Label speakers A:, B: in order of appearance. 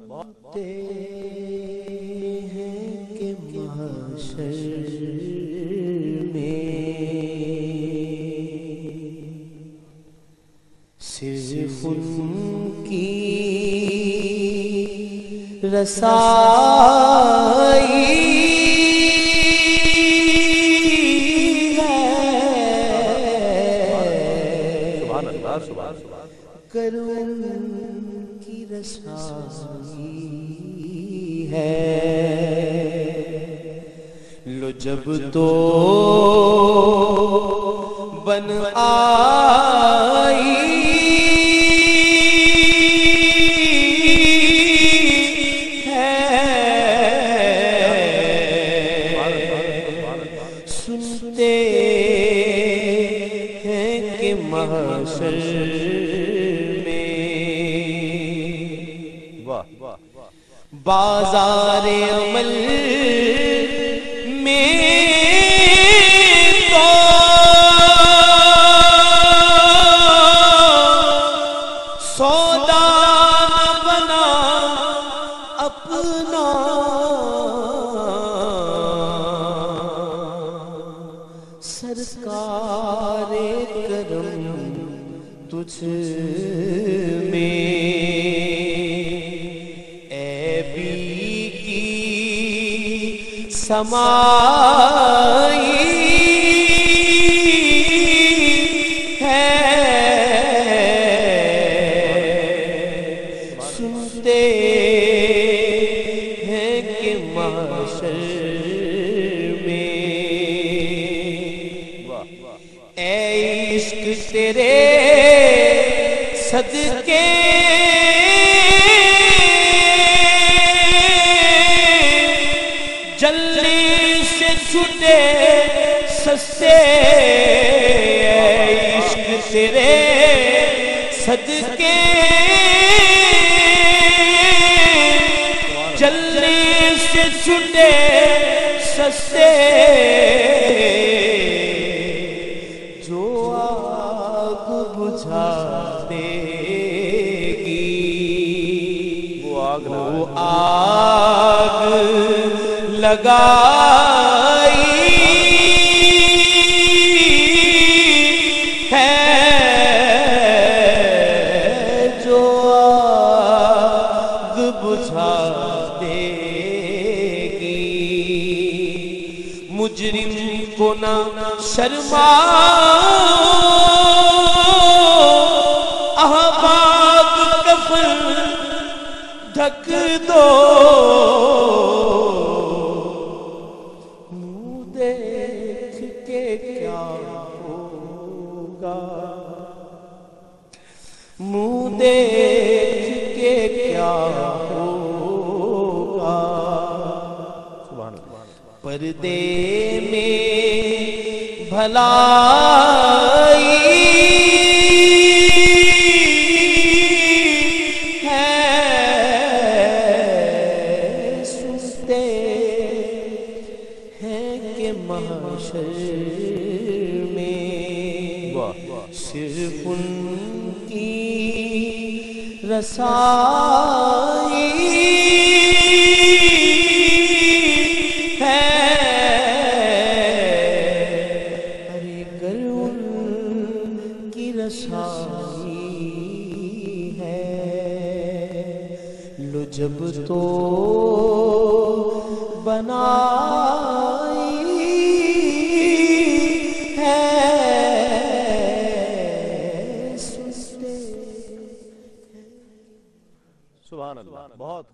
A: بہتے ہیں کہ محشر میں صرف ان کی رسائی کروں کی رسائی ہے لو جب تو بن آئی ہے سنتے ہیں کہ محشر بازار عمل میں تو سودا نہ بنا اپنا سرکار کرم تجھ میں سمائی ہے سنتے ہیں کہ محشر میں اے عشق تیرے صدقے جلنے سے چھوٹے سستے عشق تیرے صدقے جلنے سے چھوٹے سستے جو آگ بجھا دے گی وہ آگ لگائی ہے جو آگ بجھا دے گی مجرم کو نہ شرماؤ احباب کفن ڈھک دو منہ دیکھ کے کیا ہوگا پردے میں بھلائی ہے سنتے ہیں کہ محشر میں صرف ان کی رسائی ہے ارے گر ان کی رسائی ہے لو جب تو بنائی
B: سبحان اللہ بہت